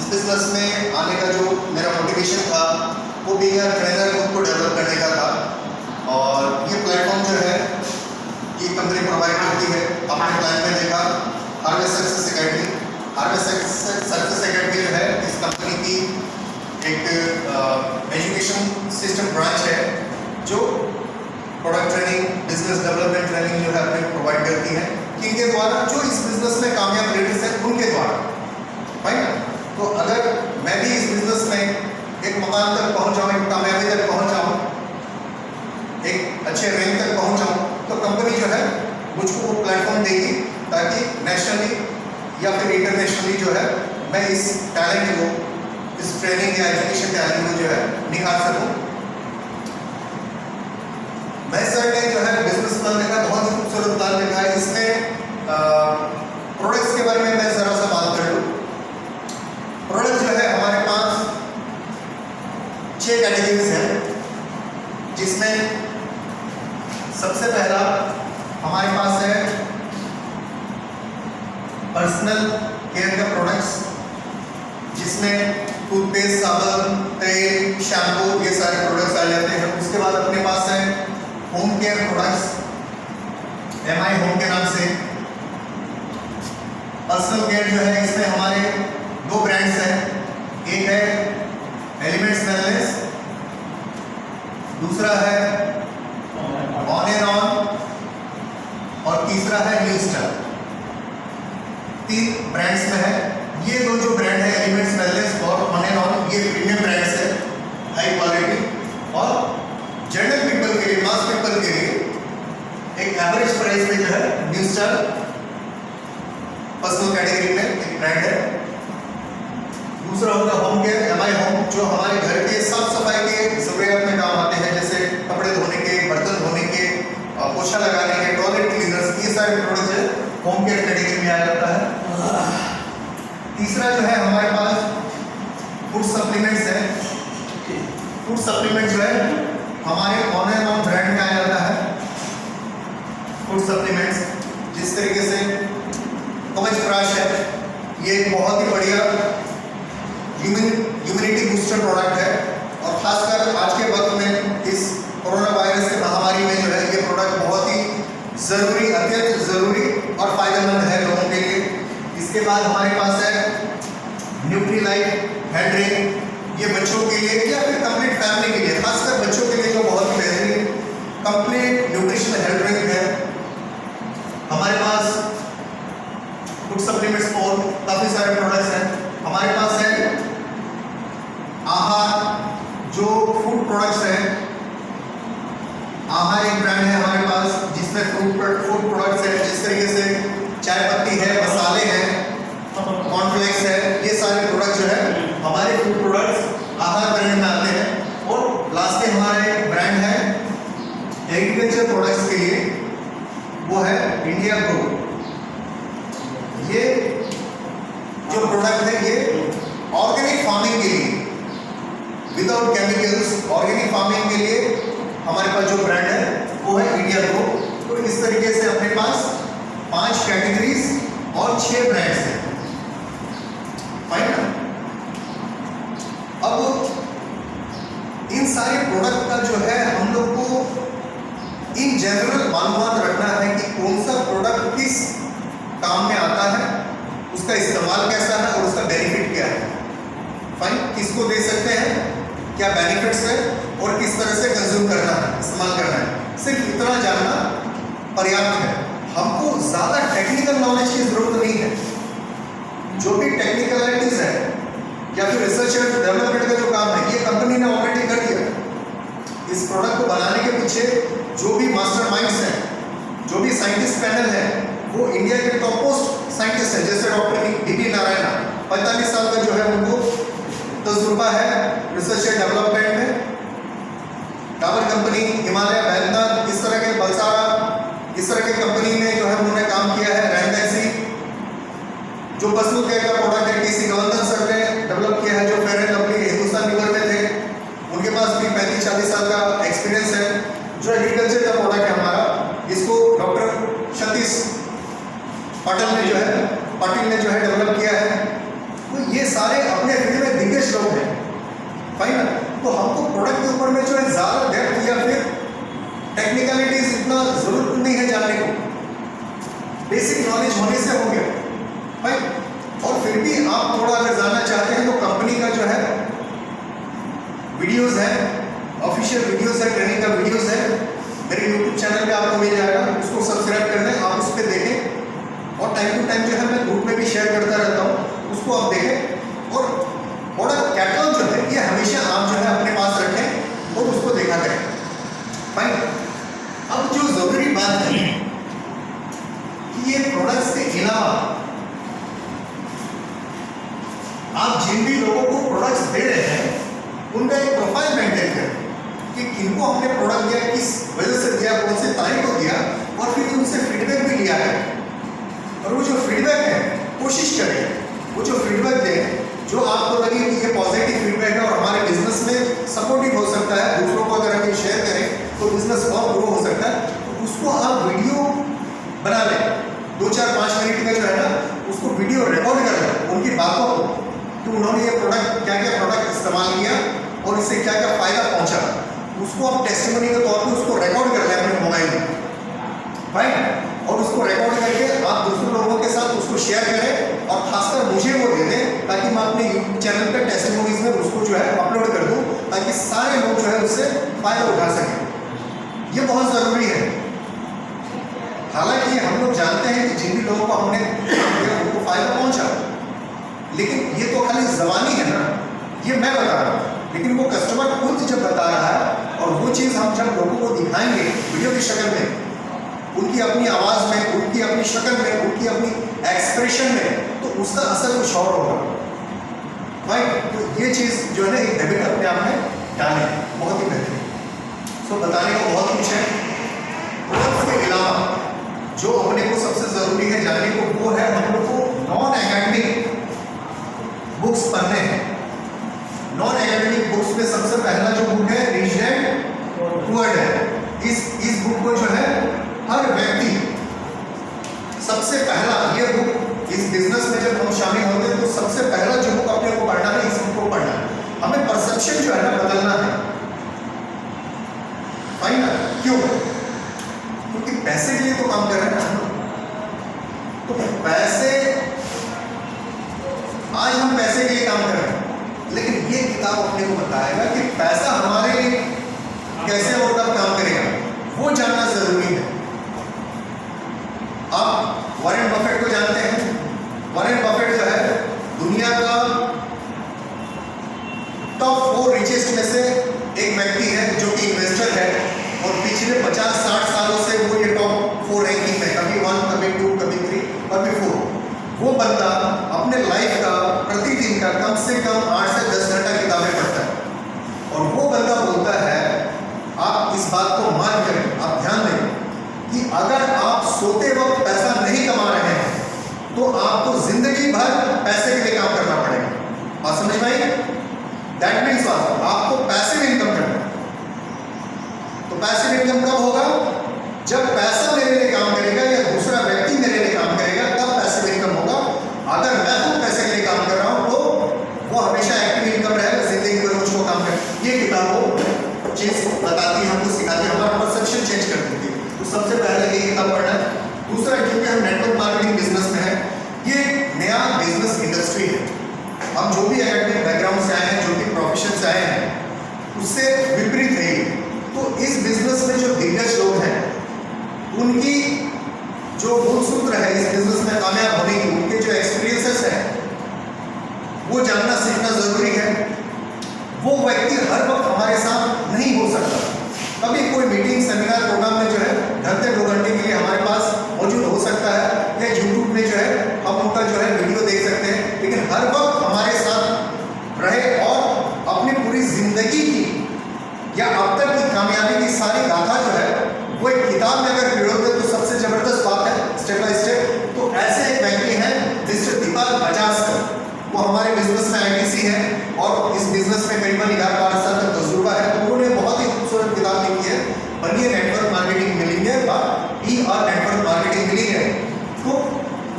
इस बिजनेस में आने का जो मेरा मोटिवेशन था वो बीइंग अ ट्रेनर खुद को डेवलप करने का था। और ये प्लेटफॉर्म जो है ये कंपनी प्रोवाइड करती है। आपने क्लाइंट में देखा harvest success academy. Harvest success academy जो है इस कंपनी की एक एजुकेशन सिस्टम ब्रांच है जो product training, business development training जो है अपने प्रोवाइड करती है। किनके द्वारा? जो इस बिजनेस में कामयाब लीडर्स हैं उनके द्वारा, राइट। तो अगर मैं भी इस बिजनेस में एक मकाम तक पहुंच जाऊँ, एक कामयाबी तक पहुंच जाऊँ, एक अच्छे रैंक तक पहुंच जाऊँ, तो कंपनी जो है मुझको वो प्लेटफॉर्म देगी ताकि नेशनली या फिर इंटरनेशनली जो है मैं इस टैलेंट को, इस ट्रेनिंग या एजुकेशन टैलेंट को जो है निखार सकूँ। महेश सर ने जो है बिजनेस प्लान लिखा, बहुत ही खूबसूरत प्लान लिखा है। इसमें प्रोडक्ट्स के बारे में मैं जरा सा बात कर लूँ। प्रोडक्ट जो है हमारे पास 6 कैटेगरीज हैं, जिसमें सबसे पहला हमारे पास है पर्सनल केयर का प्रोडक्ट्स, जिसमें टूथपेस्ट, साबुन, तेल, शैम्पू, ये सारे प्रोडक्ट्स आ जाते हैं। उसके बाद अपने पास है home care products, MI home के नाम से। पर्सनल केयर जो है इसमें हमारे 2 ब्रांड्स हैं, एक है एलिमेंट्स वेलनेस, दूसरा है ऑन एंड ऑन, और तीसरा है न्यू स्टार। 3 ब्रांड्स में है। ये 2 जो ब्रांड है एलिमेंट्स वेलनेस और ऑन एंड ऑन, ये प्रीमियम ब्रांड्स है, हाई क्वालिटी, और जनरल पीपल के लिए, मास पीपल के लिए एक एवरेज प्राइस में जो है न्यू स्टार पर्सनल कैटेगरी में एक ब्रांड है। दूसरा होगा होम केयर, MI होम, जो हमारे घर के साफ सफाई के जरूरियात में काम आते हैं, जैसे कपड़े धोने के, बर्तन धोने के, पोछा लगाने के, टॉयलेट क्लीनर्स, ये सारे प्रोडक्ट जो है होम केयर कैटेगरी में आ जाता है। तीसरा जो है हमारे पास फूड सप्लीमेंट्स है। फूड सप्लीमेंट जो है हमारे ऑन एंड ऑन ब्रांड में आ जाता है। फूड सप्लीमेंट्स जिस तरीके से कवच प्राश है, ये एक बहुत ही बढ़िया इम्यूनिटी बूस्टर प्रोडक्ट है, और खासकर आज के वक्त में इस कोरोना वायरस की महामारी में जो है ये प्रोडक्ट बहुत ही ज़रूरी, अत्यंत ज़रूरी और फायदेमंद है लोगों के लिए। इसके बाद हमारे पास है न्यूट्रीलाइट हेड ड्रिंक, ये बच्चों के लिए या फिर कंप्लीट फैमिली के लिए, खासकर बच्चों के लिए जो बहुत ही बेहतरीन कंप्लीट न्यूट्रिशनल हेड ड्रिंक है। हमारे पास फूड सप्लीमेंट्स फॉर काफ़ी सारे प्रोडक्ट्स हैं। हमारे पास है आहार, जो फूड प्रोडक्ट्स हैं। आहार एक ब्रांड है हमारे पास, जिसमें फूड प्रोडक्ट्स है, जिस तरीके से चाय पत्ती है, मसाले हैं, कॉर्नफ्लेक्स है, ये सारे प्रोडक्ट जो है हमारे फूड प्रोडक्ट्स आहार ब्रांड में आते हैं। और लास्ट में हमारे ब्रांड है एग्रीकल्चर प्रोडक्ट्स के लिए, वो है इंडिया ग्रो। ये जो प्रोडक्ट है ये ऑर्गेनिक फार्मिंग के लिए, विदाउट केमिकल्स, ऑर्गेनिक फार्मिंग के लिए हमारे पास जो ब्रांड है वो है इंडिया ग्रो। तो इस तरीके से अपने पास 5 कैटेगरीज और 6 ब्रांड्स हैं, फाइन ना। अब इन सारे प्रोडक्ट का जो है हम लोग को इन जनरल मालूमात रखना है कि कौन सा प्रोडक्ट किस काम में आता है, उसका इस्तेमाल कैसा है और उसका बेनिफिट क्या है, फाइन। किसको दे सकते हैं, क्या बेनिफिट्स है और किस तरह से कंज्यूम करना है, इस्तेमाल करना है, सिर्फ इतना जानना पर्याप्त है। हमको ज़्यादा टेक्निकल नॉलेज की ज़रूरत नहीं है। जो भी टेक्निकलिटीज़ है या फिर रिसर्च एंड डेवलपमेंट का जो काम है, ये कंपनी ने ऑलरेडी कर दिया। इस प्रोडक्ट को बनाने के पीछे जो भी मास्टर माइंड्स हैं, जो भी साइंटिस्ट पैनल है, वो इंडिया के टॉप मोस्ट साइंटिस्ट हैं, जैसे डॉक्टर DB नारायणा, 45 साल का जो है उनको तजुर्बा है रिसर्च एंड डेवलपमेंट में। डाबर कंपनी, हिमालय, बैद्यनाथ, इस तरह के बलसारा, इस तरह की कंपनी में जो है उन्होंने काम किया है। रैंडैसी जो पर्सनल केयर का प्रोडक्ट है, किसी गवर्नर सर ने डेवलप किया है, जो fair and lovely Hindustan Lever में थे, उनके पास भी 35-40 साल का एक्सपीरियंस है। जो एग्रीकल्चर का प्रोडक्ट है हमारा, इसको डॉक्टर सतीश पाटिल ने जो है डेवलप किया है। तो ये सारे अपने लोग हैं, फाइन ना। तो हमको प्रोडक्ट के ऊपर में जो है ज़्यादा डेप्थ या फिर टेक्निकलिटीज इतना ज़रूरत नहीं है जानने को, बेसिक नॉलेज होने से हो गया, फाइन। और फिर भी आप थोड़ा अगर जानना चाहते हैं तो कंपनी का जो है वीडियोस है, ऑफिशियल वीडियोस है, ट्रेनिंग का वीडियोस है, मेरे यूट्यूब चैनल पे आपको मिल जाएगा, उसको सब्सक्राइब कर दें, आप उस पर देखें। और टाइम टू टाइम जो है मैं ग्रुप में भी शेयर करता रहता हूँ, उसको आप देखें। और प्रोडक्ट कैटलॉग जो है ये हमेशा आप जो है अपने पास रखें और उसको देखा करें, फाइन। अब जो ज़रूरी बात है कि ये प्रोडक्ट्स के अलावा आप जिन भी लोगों को प्रोडक्ट्स दे रहे हैं उनका एक प्रोफाइल मेंटेन करें कि किनको हमने प्रोडक्ट दिया, किस वजह से दिया, कौन से तारीख को दिया, और फिर उनसे फीडबैक भी लिया है। और वो जो फीडबैक है कोशिश करें वो जो फीडबैक दें जो आपको लगे कि ये पॉजिटिव फीडबैक है और हमारे बिजनेस में सपोर्टिव हो सकता है, दूसरों को अगर हम शेयर करें तो बिजनेस और ग्रो हो सकता है, तो उसको आप वीडियो बना लें, 2-4-5 मिनट का जो है ना उसको वीडियो रिकॉर्ड कर लें उनकी बातों को, कि उन्होंने ये प्रोडक्ट क्या क्या प्रोडक्ट इस्तेमाल किया और इससे क्या क्या फ़ायदा पहुंचा, उसको आप टेस्टिमनी के तौर पे उसको रिकॉर्ड कर लें अपने मोबाइल में, राइट। और उसको रिकॉर्ड करके आप दूसरे लोगों के साथ उसको शेयर करें और खासकर मुझे वो दे दें ताकि मैं अपने यूट्यूब चैनल पे टेस्टिमनीज में उसको जो है अपलोड कर दूं ताकि सारे लोग जो है उससे फ़ायदा उठा सकें। ये बहुत ज़रूरी है। हालांकि हम लोग जानते हैं कि जिन भी लोगों को हमने उनको फ़ायदा पहुँचा, लेकिन ये तो खाली ज़बानी है ना, ये मैं बता रहा हूँ, लेकिन वो कस्टमर खुद जब बता रहा है और वो चीज़ हम जब लोगों को दिखाएंगे वीडियो की शक्ल में, उनकी अपनी आवाज़ में, उनकी अपनी शक्ल में, उनकी अपनी एक्सप्रेशन में, तो उसका असर कुछ और होगा, राइट। तो ये चीज़ जो है ना एक हैबिट अपने आप में डालें, बहुत ही बेहतरीन। सो बताने को बहुत कुछ है। उसके अलावा जो अपने को सबसे ज़रूरी है जानने को वो है हम लोग को नॉन एकेडमिक बुक्स पढ़ने हैं। नॉन एकेडमिक बुक्स में सबसे पहला जो बुक है रिच डैड पुअर डैड। इस बुक को जो है हर व्यक्ति सबसे पहला, ये बुक इस बिजनेस में जब हम शामिल होते हैं तो सबसे पहला जो बुक अपने को पढ़ना है इस बुक को पढ़ना है। हमें परसेप्शन जो है ना बदलना है, फाइन ना। क्यों? क्योंकि पैसे के लिए तो काम कर रहे हैं ना, तो पैसे, आज हम पैसे के लिए काम कर रहे हैं, लेकिन ये किताब अपने को बताएगा कि पैसा हमारे लिए कैसे और कब काम करेगा, वो जानना जरूरी है। आप वॉरेन बफेट को जानते हैं। वॉरेन बफेट जो है दुनिया का टॉप 4 रिचेस्ट में से एक व्यक्ति है जो कि इन्वेस्टर है और पिछले 50-60 सालों से वो ये टॉप 4 रैंकिंग में, कभी 1, कभी 2, कभी 3, कभी 4। वो बंदा अपने लाइफ का प्रतिदिन का कम से कम 8 से 10 घंटा किताबें पढ़ता है और वो बंदा बोलता है, आप इस बात को मान करें, आप ध्यान दें कि अगर आप सोते वक्त पैसा नहीं कमा रहे हैं तो आपको जिंदगी भर पैसे के लिए काम करना पड़ेगा। बात समझ में आई? दैट मीन्स आपको पैसिव इनकम करना है। तो पैसिव इनकम कब होगा? जब पैसा मेरे लिए काम करेगा या दूसरा व्यक्ति मेरे लिए काम करेगा, तब पैसिव इनकम होगा। अगर मैं खुद पैसे के लिए काम कर रहा हूँ तो वो हमेशा एक्टिव इनकम रहेगा, जिंदगी भर मुझको काम कर। ये किताब वो चीज़ बताती है, हमको सिखाती है, हमारा परसेप्शन चेंज कर देती है। तो सबसे पहले ये किताब पढ़ना है। दूसरा, क्योंकि हम नेटवर्क मार्केटिंग बिजनेस में है, ये नया बिजनेस इंडस्ट्री है। हम जो भी एकेडमिक बैकग्राउंड से आए हैं, जो भी प्रोफेशन से आए हैं, उससे विपरीत है। तो इस बिजनेस में जो दिग्गज लोग हैं उनकी जो मूल सूत्र है इस बिजनेस में कामयाब होने की, उनके जो एक्सपीरियंसेस हैं वो जानना सीखना जरूरी है। वो व्यक्ति हर वक्त हमारे साथ नहीं हो सकता। कभी कोई मीटिंग, सेमिनार, प्रोग्राम में जो है घंटे 2 घंटे के लिए हमारे पास मौजूद हो सकता है, या यूट्यूब में जो है हम उनका जो है वीडियो देख सकते हैं, लेकिन हर वक्त हमारे साथ रहे और अपनी पूरी जिंदगी की या अब तक की कामयाबी की सारी गाथा जो है वो एक किताब में अगर पिरो दे तो सबसे जबरदस्त बात है, स्टेप बाय स्टेप। तो ऐसे एक व्यक्ति हैं मिस्टर दीपक बजाज, वो हमारे बिजनेस में ITC है और इस बिजनेस में करीबन 11-12 साल का तजुर्बा है। तो उन्होंने बहुत ही खूबसूरत किताब लिखी है, बनिए नेटवर्क मार्केटिंग मिलेंगे, PR नेटवर्क मार्केटिंग मिलेंगे। तो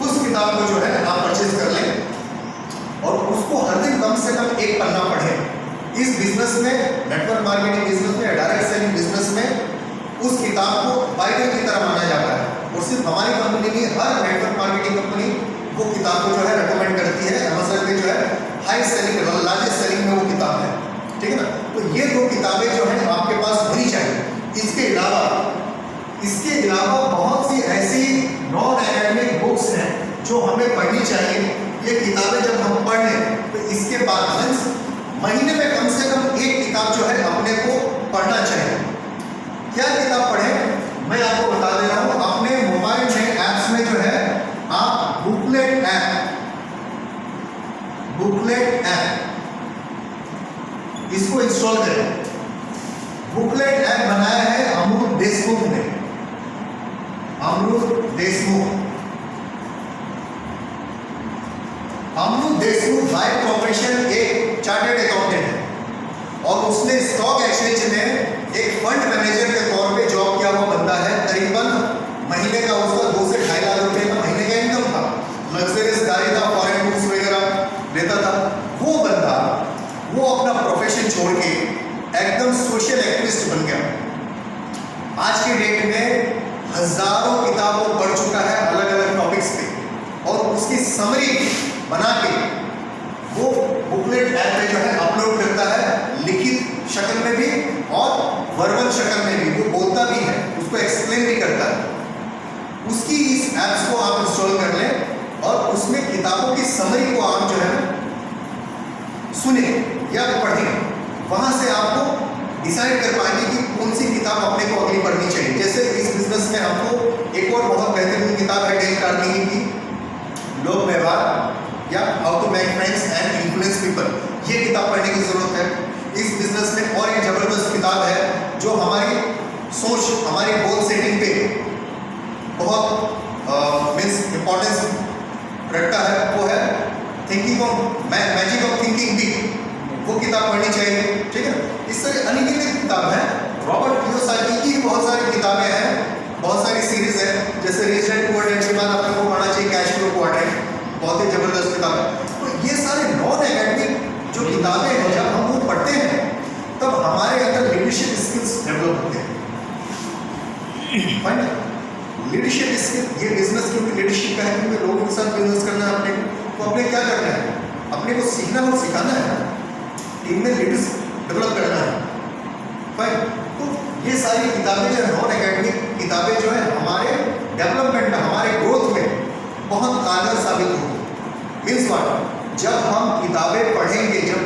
उस किताब को जो है आप परचेज कर लें और उसको हर दिन कम से कम हम एक पन्ना पढ़ें। इस बिजनेस में, नेटवर्क मार्केटिंग बिजनेस में, डायरेक्ट सेलिंग बिजनेस में उस किताब को बाइबल की तरह माना जाता है। और सिर्फ हमारी कंपनी नहीं, हर नेटवर्क मार्केटिंग कंपनी वो किताब को जो है रेकमेंड करती है। अमेज़न पे जो है हाई सेलिंग, लार्जेस्ट सेलिंग में वो किताब है, ठीक है ना। तो ये दो किताबें जो है आपके पास होनी चाहिए। इसके अलावा बहुत सी ऐसी नॉन एकेडमिक बुक्स हैं जो हमें पढ़नी चाहिए। ये किताबें जब हम पढ़ लें तो इसके बाद महीने में कम से कम एक किताब जो है अपने को पढ़ना चाहिए। क्या किताब पढ़ें मैं आपको बता दे रहा हूँ। अपने मोबाइल में ऐप्स में जो है आप बुकलेट ऐप इसको इंस्टॉल करें। बुकलेट ऐप बनाया है अमरूद देशमुख ने। अमरूद देशमुख बाय प्रोफेशन एक चार्टर्ड अकाउंटेंट है और उसने स्टॉक एक्सचेंज में एक फंड मैनेजर के तौर पे जॉब किया हुआ बंदा है। करीबन महीने का उसका 2 से 2.5 लाख रुपए का महीने का इनकम था। लग्जरियस गाड़ी था, फॉरेन बुक्स वगैरह लेता था। वो बंदा वो अपना प्रोफेशन छोड़ के एकदम सोशल एक्टिविस्ट बन गया। आज के डेट में हजारों किताबों पढ़ चुका है अलग अलग टॉपिक्स पे और उसकी समरी बना के वो बुकलेट ऐप पे जो है अपलोड करता है, लिखित शक्ल में भी और वर्बल शक्ल में भी। वो बोलता भी है, उसको एक्सप्लेन भी करता है। उसकी इस ऐप्स को आप इंस्टॉल कर लें और उसमें किताबों की समरी को आप जो है सुने या पढ़ें। वहां से आपको डिसाइड कर पाएंगे कि कौन सी किताब अपने को अगली पढ़नी चाहिए। जैसे इस बिजनेस में हमको एक और बहुत बेहतरीन किताब है डेल कार्नेगी की लोक व्यवहार या how to make friends and influence people. ये किताब पढ़ने की जरूरत है। इस बिजनेस में और एक जबरदस्त किताब है जो हमारी सोच, हमारी गोल सेटिंग पे बहुत मीन्स इंपॉर्टेंस रखता है। वो है thinking of magic of thinking big. वो किताब पढ़नी चाहिए, ठीक है। इस तरह अनगिनत किताब है। रॉबर्ट कियोसाकी की बहुत सारी किताबें हैं, बहुत सारी सीरीज है। जैसे रिच डैड पुअर डैड के बाद अपने को पढ़ना चाहिए कैश फ्लो क्वाड्रेंट, बहुत ही जबरदस्त किताब है। तो ये सारे नॉन एकेडमिक जो किताबें हैं, जब हम वो पढ़ते हैं तब हमारे अंदर लीडरशिप स्किल्स डेवलप होते हैं। लीडरशिप स्किल, ये बिजनेस क्योंकि लीडरशिप का है, क्योंकि लोगों के साथ बिजनेस करना है अपने को, तो अपने क्या करना है, अपने को सीखना और सिखाना है, टीम में लीडर्स डेवलप करना है। फाइन। तो ये सारी किताबें जो नॉन एकेडमिक किताबें जो है हमारे डेवलपमेंट में, हमारे ग्रोथ में बहुत कारगर साबित होगी। मीन्स व्हाट, जब हम किताबें पढ़ेंगे, जब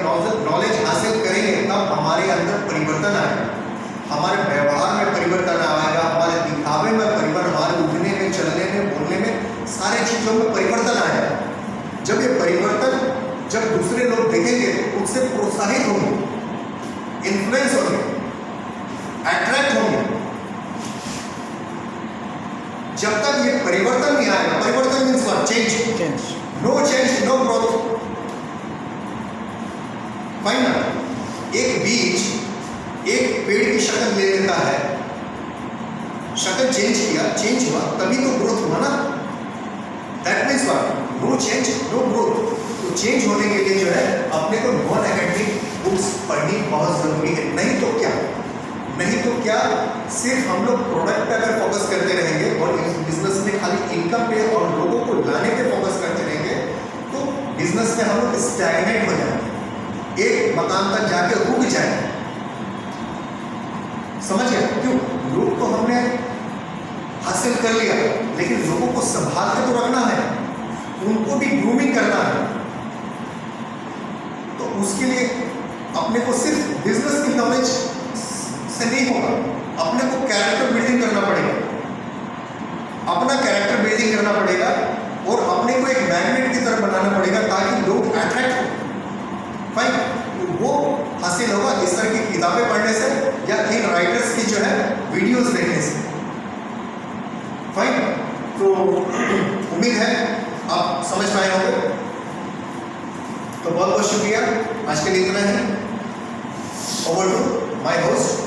नॉलेज हासिल करेंगे, तब हमारे अंदर परिवर्तन आएगा, हमारे व्यवहार में परिवर्तन आएगा, हमारे दिखावे में परिवर्तन, हमारे उठने में, चलने में, बोलने में, सारे चीज़ों में परिवर्तन आएगा। जब ये परिवर्तन जब दूसरे लोग देखेंगे तो उससे प्रोत्साहित होंगे, इन्फ्लुएंस होंगे, अट्रैक्ट होंगे। जब तक ये परिवर्तन नहीं आएगा, परिवर्तन means what, change, no change no growth. Final एक बीज एक पेड़ की शक्ल ले लेता है, शक्ल चेंज किया, चेंज हुआ, तभी तो ग्रोथ हुआ ना। That means what, no change no growth. तो चेंज होने के लिए जो है अपने को नॉन एकेडमिक बुक्स पढ़नी बहुत जरूरी है। नहीं तो क्या सिर्फ हम लोग प्रोडक्ट पे अगर फोकस करते रहेंगे और इस बिजनेस में खाली इनकम पे और लोगों को लाने पे फोकस करते रहेंगे तो बिजनेस में हम लोग स्टैग्नेट हो जाएंगे, एक मकान तक जाके रुक जाएंगे। समझिए क्यों? लोग तो हमने हासिल कर लिया, लेकिन लोगों को संभाल के तो रखना है, उनको भी ग्रूमिंग करना है। तो उसके लिए अपने को सिर्फ बिजनेस की नॉलेज से नहीं होगा, अपने को कैरेक्टर बिल्डिंग करना पड़ेगा, अपना कैरेक्टर बिल्डिंग करना पड़ेगा और अपने को एक मैग्नेट की तरह बनाना पड़ेगा ताकि लोग अट्रैक्ट हो। फाइन, वो हासिल होगा इस तरह की किताबें पढ़ने से या इन राइटर्स की जो है वीडियोस देखने से। फाइन, तो उम्मीद है आप समझ पाए होंगे। तो बहुत बहुत शुक्रिया, आज के लिए इतना ही। Over to my host